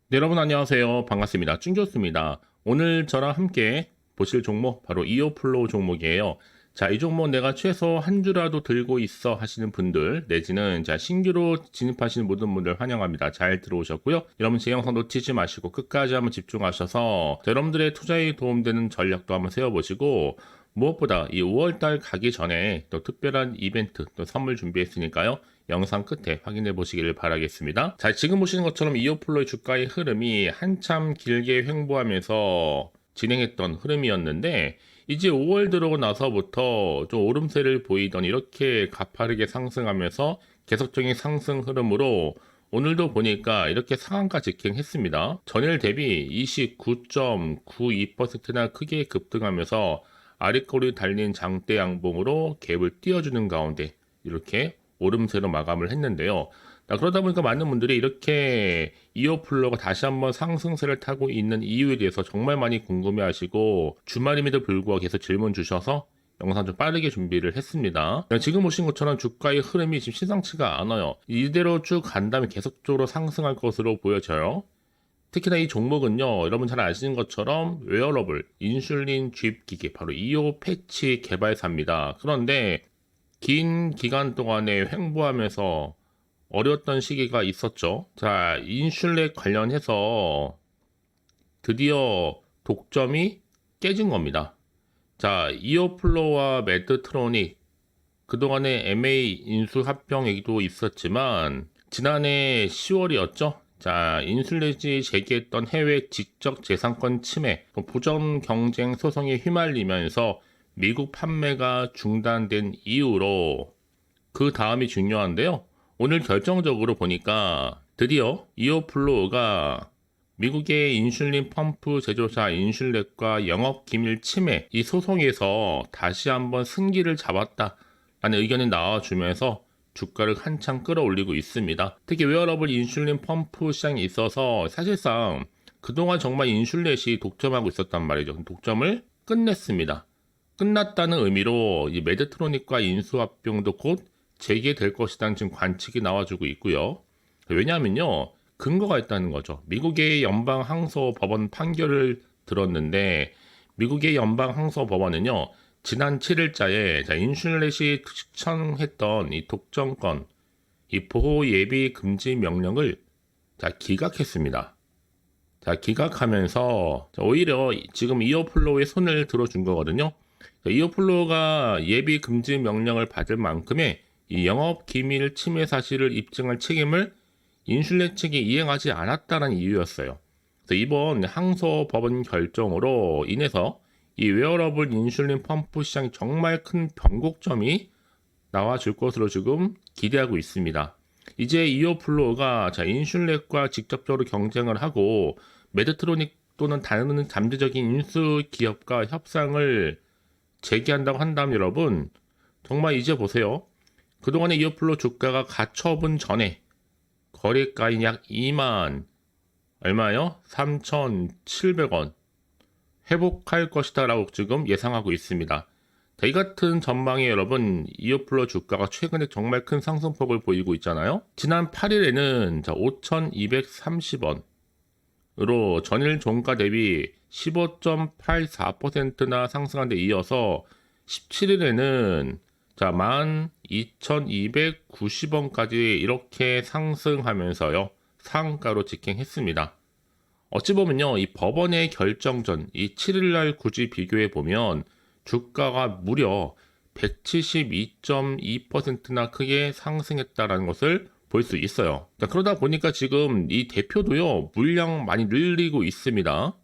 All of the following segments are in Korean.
네, 여러분 안녕하세요. 반갑습니다. 찐교수입니다. 오늘 저랑 함께 보실 종목 바로 이오플로우 종목이에요. 자, 이 종목 내가 최소 한 주라도 들고 있어 하시는 분들 내지는 신규로 진입하시는 모든 분들 환영합니다. 잘 들어오셨고요. 여러분 제 영상 놓치지 마시고 끝까지 한번 집중하셔서 여러분들의 투자에 도움되는 전략도 한번 세워보시고 무엇보다 이 5월달 가기 전에 또 특별한 이벤트 또 선물 준비했으니까요. 영상 끝에 확인해 보시기를 바라겠습니다. 자, 지금 보시는 것처럼 이오플로의 주가의 흐름이 한참 길게 횡보하면서 진행했던 흐름이었는데 이제 5월 들어오고 나서부터 좀 오름세를 보이던 이렇게 가파르게 상승하면서 계속적인 상승 흐름으로 오늘도 보니까 이렇게 상한가 직행했습니다. 전일 대비 29.92%나 크게 급등하면서 아랫꼬리 달린 장대 양봉으로 갭을 띄워주는 가운데 이렇게 오름세로 마감을 했는데요. 그러다 보니까 많은 분들이 이렇게 이어플로가 다시 한번 상승세를 타고 있는 이유에 대해서 정말 많이 궁금해 하시고 주말임에도 불구하고 계속 질문 주셔서 영상 좀 빠르게 준비를 했습니다. 지금 보신 것처럼 주가의 흐름이 지금 심상치가 않아요. 이대로 쭉 간다면 계속적으로 상승할 것으로 보여져요. 특히나 이 종목은요, 여러분 잘 아시는 것처럼 웨어러블, 인슐린 주입 기계, 바로 이오 패치 개발사입니다. 그런데 긴 기간 동안에 횡보하면서 어려웠던 시기가 있었죠. 자, 인슐렛 관련해서 드디어 독점이 깨진 겁니다. 자, 이어플로와 메드트로닉 그동안에 MA 인수 합병 얘기도 있었지만 지난해 10월이었죠. 자, 인슐렛이 제기했던 해외 지적 재산권 침해, 부정 경쟁 소송에 휘말리면서 미국 판매가 중단된 이후로 그 다음이 중요한데요. 오늘 결정적으로 보니까 드디어 이오플로우가 미국의 인슐린 펌프 제조사 인슐렛과 영업 기밀 침해 이 소송에서 다시 한번 승기를 잡았다라는 의견이 나와주면서 주가를 한창 끌어올리고 있습니다. 특히 웨어러블 인슐린 펌프 시장에 있어서 사실상 그동안 정말 인슐렛이 독점하고 있었단 말이죠. 독점을 끝냈습니다. 끝났다는 의미로 이 메드트로닉과 인수합병도 곧 재개될 것이라는 지금 관측이 나와주고 있고요. 왜냐하면요, 근거가 있다는 거죠. 미국의 연방항소법원 판결을 들었는데 미국의 연방항소법원은요, 지난 7일자에 인슐렛이 신청했던 이 독점권, 이 보호 예비 금지 명령을 기각했습니다. 기각하면서 오히려 지금 이어플로우의 손을 들어준 거거든요. 이어플로우가 예비 금지 명령을 받을 만큼의 이 영업 기밀 침해 사실을 입증할 책임을 인슐렛 측이 이행하지 않았다는 이유였어요. 그래서 이번 항소 법원 결정으로 인해서 이 웨어러블 인슐린 펌프 시장이 정말 큰 변곡점이 나와줄 것으로 지금 기대하고 있습니다. 이제 이어플로우가 인슐렛과 직접적으로 경쟁을 하고 메드트로닉 또는 다른 잠재적인 인수 기업과 협상을 재개한다고 한다면 여러분 정말 이제 보세요. 그동안의 이어플로 주가가 가처분 전에 거래가인 약 2만 얼마요? 3,700원 회복할 것이다 라고 지금 예상하고 있습니다. 이 같은 전망에 여러분 이어플로 주가가 최근에 정말 큰 상승폭을 보이고 있잖아요. 지난 8일에는 5,230원으로 전일 종가 대비 15.84%나 상승한 데 이어서 17일에는 12,290원까지 이렇게 상승하면서요. 상가로 직행했습니다. 어찌 보면요. 이 법원의 결정 전 이 7일날 굳이 비교해 보면 주가가 무려 172.2%나 크게 상승했다라는 것을 볼 수 있어요. 그러다 보니까 지금 이 대표도요. 물량 많이 늘리고 있습니다.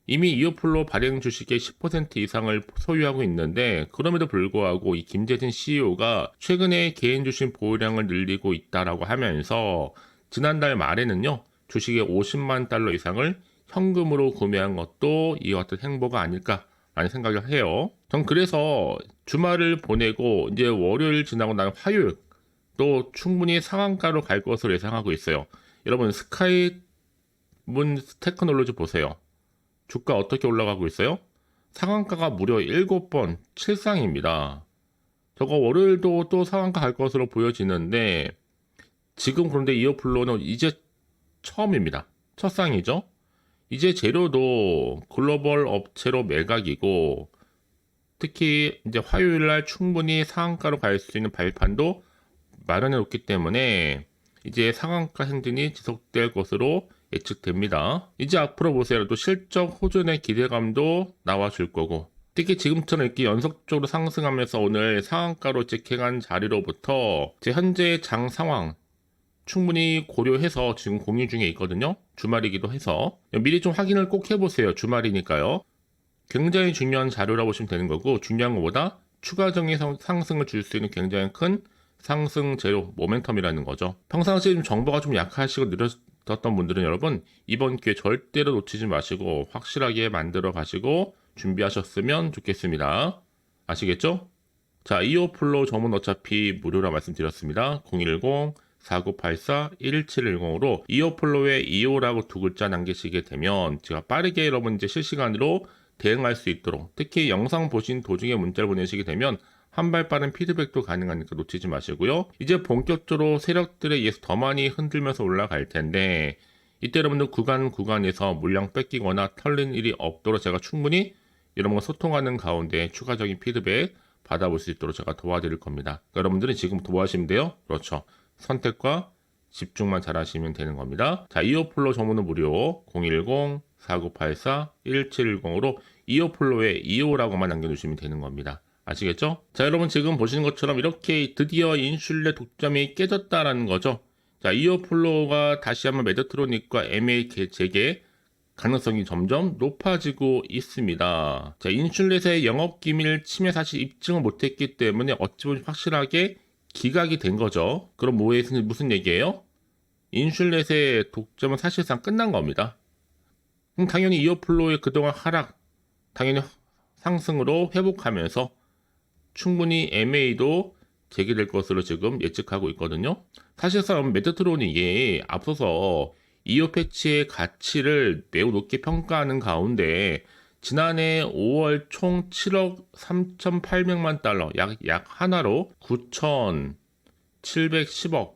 이미 이어플로 발행 주식의 10% 이상을 소유하고 있는데 그럼에도 불구하고 이 김재진 CEO가 최근에 개인 주식 보유량을 늘리고 있다라고 하면서 지난달 말에는요. 주식의 50만 달러 이상을 현금으로 구매한 것도 이와 같은 행보가 아닐까라는 생각을 해요. 전 그래서 주말을 보내고 이제 월요일 지나고 나면 화요일 또 충분히 상한가로 갈 것으로 예상하고 있어요. 여러분 스카이문 테크놀로지 보세요. 주가 어떻게 올라가고 있어요? 상한가가 무려 7번 7상입니다. 저거 월요일도 또 상한가 갈 것으로 보여지는데 지금 그런데 이어플로는 이제 처음입니다. 첫 상이죠. 이제 재료도 글로벌 업체로 매각이고, 특히 이제 화요일 날 충분히 상한가로 갈 수 있는 발판도 마련해 놓기 때문에 이제 상한가 행진이 지속될 것으로 예측됩니다. 이제 앞으로 보세요. 또 실적 호전의 기대감도 나와줄 거고, 특히 지금처럼 이렇게 연속적으로 상승하면서 오늘 상한가로 직행한 자리로부터 제 현재 장 상황 충분히 고려해서 지금 공유 중에 있거든요. 주말이기도 해서 미리 좀 확인을 꼭 해보세요. 주말이니까요. 굉장히 중요한 자료라고 보시면 되는 거고, 중요한 것보다 추가적인 상승을 줄 수 있는 굉장히 큰 상승 재료 모멘텀이라는 거죠. 평상시에 좀 정보가 좀 약하시고 느렸던 분들은 여러분 이번 기회 절대로 놓치지 마시고 확실하게 만들어 가시고 준비하셨으면 좋겠습니다. 아시겠죠? 자, 이오플로 점은 어차피 무료라 말씀드렸습니다. 010-4984-1710으로 이오플로에 2호라고 두 글자 남기시게 되면 제가 빠르게 여러분 이제 실시간으로 대응할 수 있도록, 특히 영상 보신 도중에 문자를 보내시게 되면 한 발 빠른 피드백도 가능하니까 놓치지 마시고요. 이제 본격적으로 세력들에 의해서 더 많이 흔들면서 올라갈 텐데, 이때 여러분들 구간에서 물량 뺏기거나 털린 일이 없도록 제가 충분히 여러분과 소통하는 가운데 추가적인 피드백 받아볼 수 있도록 제가 도와드릴 겁니다. 그러니까 여러분들은 지금부터 뭐 하시면 돼요? 그렇죠. 선택과 집중만 잘 하시면 되는 겁니다. 자, 이오플로 전문은 무료 010-4984-1710으로 이오플로에 2호라고만 남겨주시면 되는 겁니다. 아시겠죠? 자, 여러분 지금 보시는 것처럼 이렇게 드디어 인슐레 독점이 깨졌다라는 거죠. 자, 이오플로가 다시 한번 메드트로닉과 MA 재개 가능성이 점점 높아지고 있습니다. 자, 인슐렛의 영업기밀 침해 사실 입증을 못했기 때문에 어찌 보면 확실하게 기각이 된 거죠. 그럼 무슨 얘기예요? 인슐렛의 독점은 사실상 끝난 겁니다. 그럼 당연히 이오플로의 그동안 하락, 당연히 상승으로 회복하면서 충분히 MA도 재개될 것으로 지금 예측하고 있거든요. 사실상 메드트로닉이 앞서서 이오 패치의 가치를 매우 높게 평가하는 가운데 지난해 5월 총 7억 3,800만 달러, 약 하나로 9,710억의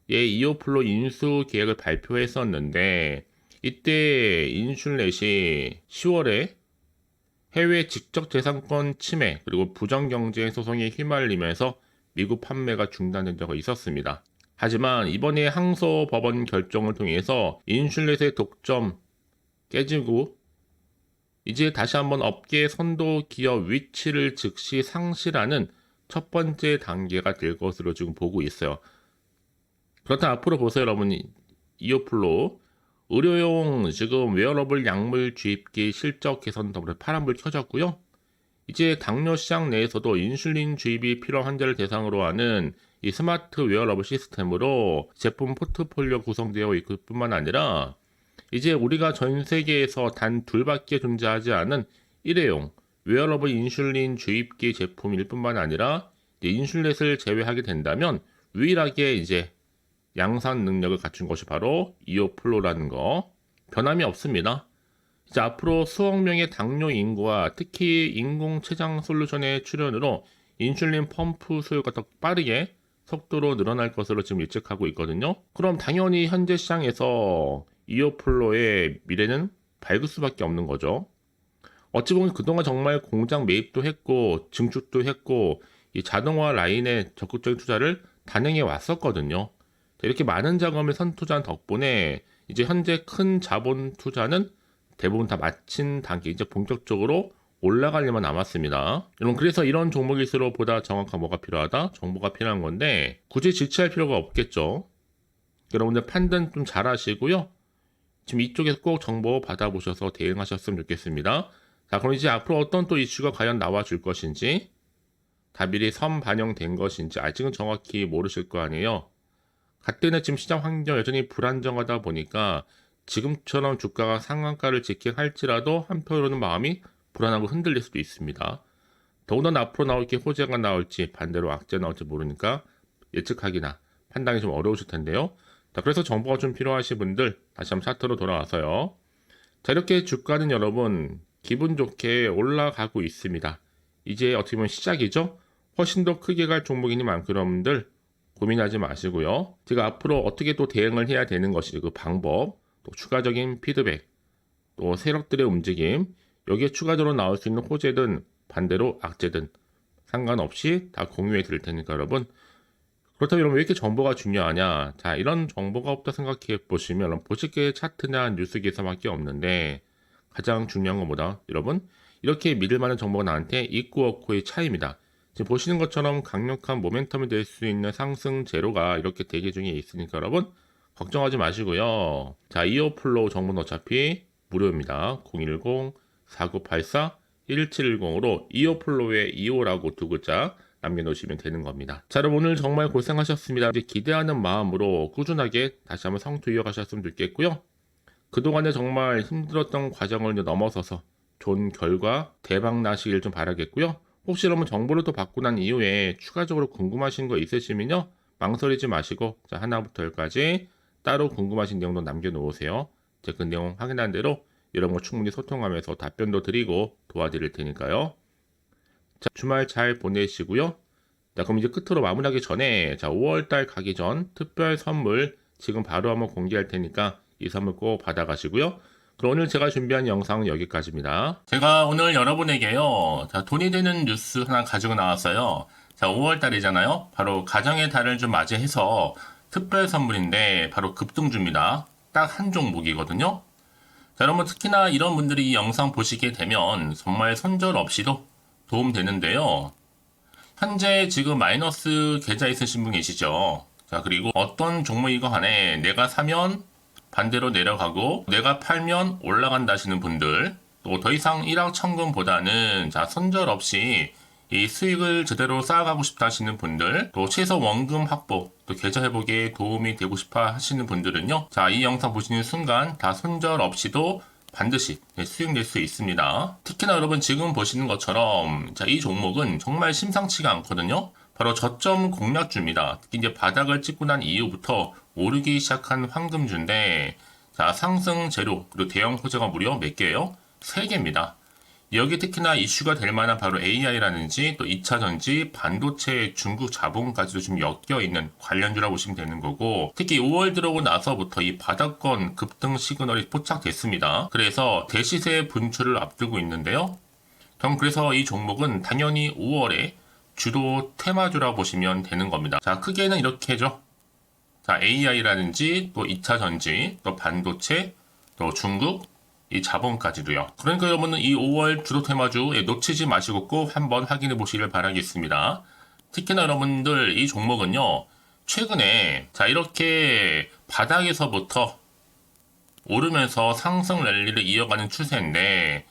이오플로 인수 계획을 발표했었는데, 이때 인슐렛이 10월에 해외 직접재산권 침해 그리고 부정경제 소송에 휘말리면서 미국 판매가 중단된 적이 있었습니다. 하지만 이번에 항소 법원 결정을 통해서 인슐렛의 독점 깨지고 이제 다시 한번 업계 선도 기업 위치를 즉시 상실하는 첫 번째 단계가 될 것으로 지금 보고 있어요. 그렇다면 앞으로 보세요, 여러분. 이오플로 의료용 지금 웨어러블 약물 주입기 실적 개선 더불어 파란불 켜졌고요. 이제 당뇨 시장 내에서도 인슐린 주입이 필요한 환자를 대상으로 하는 이 스마트 웨어러블 시스템으로 제품 포트폴리오 구성되어 있을 뿐만 아니라 이제 우리가 전 세계에서 단 둘밖에 존재하지 않은 일회용 웨어러블 인슐린 주입기 제품일 뿐만 아니라 인슐렛을 제외하게 된다면 유일하게 이제 양산 능력을 갖춘 것이 바로 이오플로라는 거 변함이 없습니다. 이제 앞으로 수억 명의 당뇨 인구와 특히 인공췌장 솔루션의 출현으로 인슐린 펌프 수요가 더 빠르게 속도로 늘어날 것으로 지금 예측하고 있거든요. 그럼 당연히 현재 시장에서 이오플로의 미래는 밝을 수밖에 없는 거죠. 어찌 보면 그동안 정말 공장 매입도 했고 증축도 했고 이 자동화 라인에 적극적인 투자를 단행해 왔었거든요. 이렇게 많은 자금을 선투자한 덕분에 이제 현재 큰 자본 투자는 대부분 다 마친 단계, 이제 본격적으로 올라갈 일만 남았습니다. 여러분, 그래서 이런 종목일수록 보다 정확한 뭐가 필요하다? 정보가 필요한 건데 굳이 지체할 필요가 없겠죠. 여러분들 판단 좀 잘 하시고요. 지금 이쪽에서 꼭 정보 받아보셔서 대응하셨으면 좋겠습니다. 자, 그럼 이제 앞으로 어떤 또 이슈가 과연 나와줄 것인지, 다 미리 선반영된 것인지 아직은 정확히 모르실 거 아니에요. 갓대는 지금 시장 환경 여전히 불안정하다 보니까 지금처럼 주가가 상한가를 지켜할지라도 한편으로는 마음이 불안하고 흔들릴 수도 있습니다. 더군다나 앞으로 나올 게 호재가 나올지 반대로 악재가 나올지 모르니까 예측하기나 판단이 좀 어려우실 텐데요. 자, 그래서 정보가 좀 필요하신 분들 다시 한번 차트로 돌아와서요. 자, 이렇게 주가는 여러분 기분 좋게 올라가고 있습니다. 이제 어떻게 보면 시작이죠. 훨씬 더 크게 갈 종목이니만큼 여러분들 고민하지 마시고요. 제가 앞으로 어떻게 또 대응을 해야 되는 것이 그 방법 또 추가적인 피드백, 또 세력들의 움직임, 여기에 추가적으로 나올 수 있는 호재든 반대로 악재든 상관없이 다 공유해 드릴 테니까 여러분, 그렇다면 여러분 왜 이렇게 정보가 중요하냐? 자, 이런 정보가 없다 생각해 보시면 보시기에 차트나 뉴스 기사밖에 없는데 가장 중요한 건 뭐다? 여러분, 이렇게 믿을 만한 정보가 나한테 있고 없고의 차이입니다. 지금 보시는 것처럼 강력한 모멘텀이 될 수 있는 상승 재료가 이렇게 대기 중에 있으니까 여러분 걱정하지 마시고요. 자, 이어플로우 정보는 어차피 무료입니다. 010-4984-1710으로 이어플로우에 2호라고 두 글자 남겨놓으시면 되는 겁니다. 자, 여러분 오늘 정말 고생하셨습니다. 이제 기대하는 마음으로 꾸준하게 다시 한번 성투 이어가셨으면 좋겠고요. 그동안에 정말 힘들었던 과정을 넘어서서 좋은 결과 대박 나시길 좀 바라겠고요. 혹시 여러분 정보를 또 받고 난 이후에 추가적으로 궁금하신 거 있으시면요, 망설이지 마시고 자, 하나부터 열까지 따로 궁금하신 내용도 남겨놓으세요. 제가 그 내용 확인한 대로 여러분과 충분히 소통하면서 답변도 드리고 도와드릴 테니까요. 자, 주말 잘 보내시고요. 자, 그럼 이제 끝으로 마무리하기 전에 자, 5월달 가기 전 특별 선물 지금 바로 한번 공개할 테니까 이 선물 꼭 받아가시고요. 그럼 오늘 제가 준비한 영상은 여기까지입니다. 제가 오늘 여러분에게요, 자, 돈이 되는 뉴스 하나 가지고 나왔어요. 자, 5월달이잖아요. 바로 가정의 달을 좀 맞이해서 특별 선물인데 바로 급등주입니다. 딱 한 종목이거든요. 자, 여러분 특히나 이런 분들이 이 영상 보시게 되면 정말 손절 없이도 도움되는데요. 현재 지금 마이너스 계좌 있으신 분 계시죠? 자, 그리고 어떤 종목이건 간에 내가 사면 반대로 내려가고 내가 팔면 올라간다 하시는 분들, 또 더 이상 일확천금보다는 자, 손절 없이 이 수익을 제대로 쌓아가고 싶다 하시는 분들, 또 최소 원금 확보, 또 계좌 회복에 도움이 되고 싶어 하시는 분들은요, 자, 이 영상 보시는 순간 다 손절 없이도 반드시 수익 낼 수 있습니다. 특히나 여러분 지금 보시는 것처럼 자, 이 종목은 정말 심상치가 않거든요. 바로 저점 공략주입니다. 특히 이제 바닥을 찍고 난 이후부터 오르기 시작한 황금주인데, 자, 상승 재료 그리고 대형 호재가 무려 몇 개예요? 3개입니다. 여기 특히나 이슈가 될 만한 바로 AI라든지 또 2차전지, 반도체, 중국 자본까지도 좀 엮여있는 관련주라고 보시면 되는 거고, 특히 5월 들어오고 나서부터 이 바닥권 급등 시그널이 포착됐습니다. 그래서 대시세 분출을 앞두고 있는데요. 그럼 그래서 이 종목은 당연히 5월에 주도 테마주라고 보시면 되는 겁니다. 자, 크게는 이렇게죠. 자, AI라든지 또 2차전지, 또 반도체, 또 중국, 이 자본까지도요. 그러니까 여러분은 이 5월 주도 테마주 놓치지 마시고 꼭 한번 확인해 보시길 바라겠습니다. 특히나 여러분들 이 종목은요, 최근에 자, 이렇게 바닥에서부터 오르면서 상승 랠리를 이어가는 추세인데,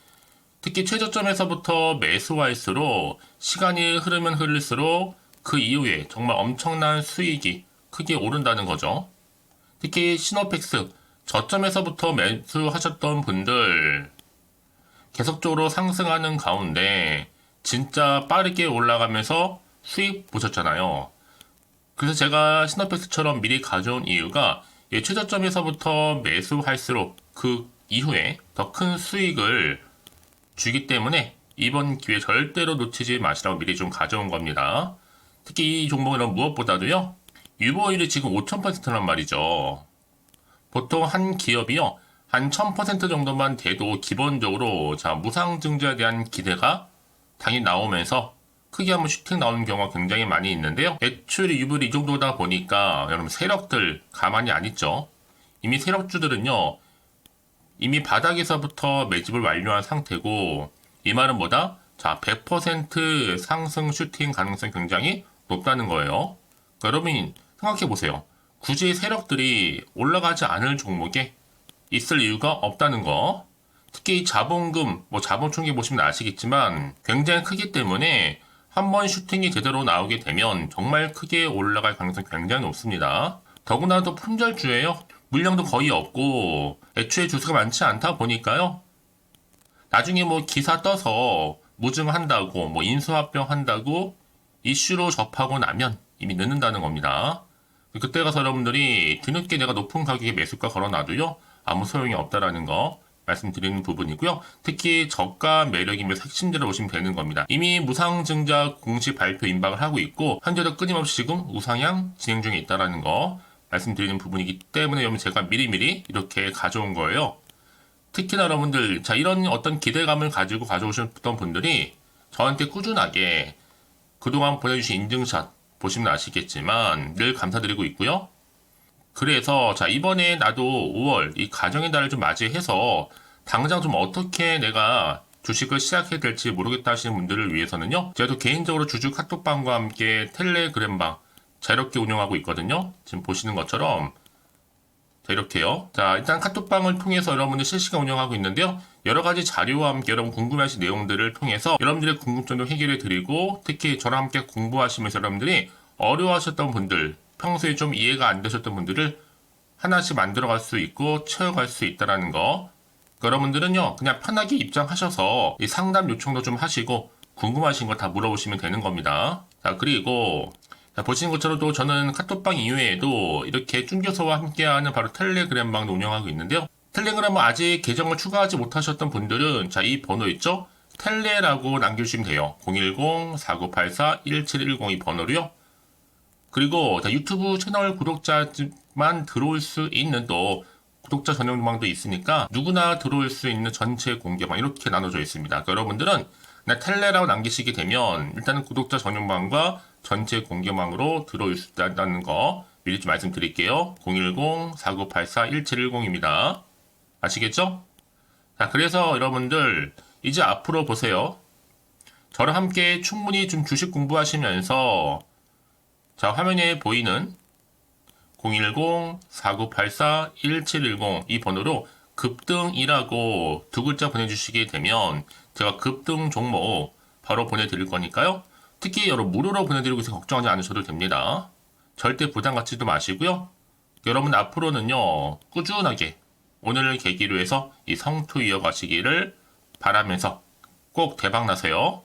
특히 최저점에서부터 매수할수록 시간이 흐르면 흐를수록 그 이후에 정말 엄청난 수익이 크게 오른다는 거죠. 특히 시노펙스 저점에서부터 매수하셨던 분들 계속적으로 상승하는 가운데 진짜 빠르게 올라가면서 수익 보셨잖아요. 그래서 제가 시노펙스처럼 미리 가져온 이유가 최저점에서부터 매수할수록 그 이후에 더 큰 수익을 주기 때문에 이번 기회 절대로 놓치지 마시라고 미리 좀 가져온 겁니다. 특히 이 종목은 무엇보다도요, 유보율이 지금 5000%란 말이죠. 보통 한 기업이요, 한 1000% 정도만 돼도 기본적으로 자, 무상증자에 대한 기대가 당연히 나오면서 크게 한번 슈팅 나오는 경우가 굉장히 많이 있는데요. 매출이 유보율이 이 정도다 보니까 여러분 세력들 가만히 안 있죠. 이미 세력주들은요, 이미 바닥에서부터 매집을 완료한 상태고, 이 말은 뭐다? 자, 100% 상승 슈팅 가능성이 굉장히 높다는 거예요. 그러니까 여러분 생각해 보세요. 굳이 세력들이 올라가지 않을 종목에 있을 이유가 없다는 거. 특히 이 자본금, 자본 총계 보시면 아시겠지만 굉장히 크기 때문에 한번 슈팅이 제대로 나오게 되면 정말 크게 올라갈 가능성이 굉장히 높습니다. 더구나도 품절주예요. 물량도 거의 없고 애초에 주수가 많지 않다 보니까요. 나중에 기사 떠서 무증한다고 인수합병 한다고 이슈로 접하고 나면 이미 늦는다는 겁니다. 그때 가서 여러분들이 뒤늦게 내가 높은 가격에 매수가 걸어놔도요, 아무 소용이 없다라는 거 말씀드리는 부분이고요. 특히 저가 매력이 핵심제로 보시면 되는 겁니다. 이미 무상증자 공식 발표 임박을 하고 있고 현재도 끊임없이 지금 우상향 진행 중에 있다라는 거 말씀드리는 부분이기 때문에 여러분 제가 미리미리 이렇게 가져온 거예요. 특히나 여러분들, 자, 이런 어떤 기대감을 가지고 가져오셨던 분들이 저한테 꾸준하게 그동안 보내주신 인증샷 보시면 아시겠지만 늘 감사드리고 있고요. 그래서 자, 이번에 나도 5월 이 가정의 달을 좀 맞이해서 당장 좀 어떻게 내가 주식을 시작해야 될지 모르겠다 하시는 분들을 위해서는요. 제가 또 개인적으로 주주 카톡방과 함께 텔레그램방 자유롭게 운영하고 있거든요. 지금 보시는 것처럼 자, 이렇게요. 자, 일단 카톡방을 통해서 여러분들 실시간 운영하고 있는데요. 여러 가지 자료와 함께 여러분 궁금해하신 내용들을 통해서 여러분들의 궁금증도 해결해 드리고, 특히 저랑 함께 공부하시면서 여러분들이 어려워하셨던 분들, 평소에 좀 이해가 안 되셨던 분들을 하나씩 만들어갈 수 있고 채워갈 수 있다는 거. 여러분들은요, 그냥 편하게 입장하셔서 이 상담 요청도 좀 하시고 궁금하신 거 다 물어보시면 되는 겁니다. 자, 그리고 자, 보시는 것처럼 또 저는 카톡방 이외에도 이렇게 쭝교서와 함께하는 바로 텔레그램방도 운영하고 있는데요. 텔레그램은 아직 계정을 추가하지 못하셨던 분들은 자, 이 번호 있죠? 텔레라고 남겨주시면 돼요. 010-4984-1710 이 번호로요. 그리고 자, 유튜브 채널 구독자만 들어올 수 있는 또 구독자 전용방도 있으니까 누구나 들어올 수 있는 전체 공개방 이렇게 나눠져 있습니다. 그러니까 여러분들은 그냥 텔레라고 남기시게 되면 일단은 구독자 전용방과 전체 공개방으로 들어올 수 있다는 거 미리 좀 말씀드릴게요. 010-4984-1710입니다. 아시겠죠? 자, 그래서 여러분들 이제 앞으로 보세요. 저랑 함께 충분히 좀 주식 공부하시면서 자, 화면에 보이는 010-4984-1710 이 번호로 급등이라고 두 글자 보내주시게 되면 제가 급등 종목 바로 보내드릴 거니까요. 특히 여러분 무료로 보내드리고 있어서 걱정하지 않으셔도 됩니다. 절대 부담 갖지도 마시고요. 여러분 앞으로는요. 꾸준하게 오늘을 계기로 해서 이 성투 이어가시기를 바라면서 꼭 대박 나세요.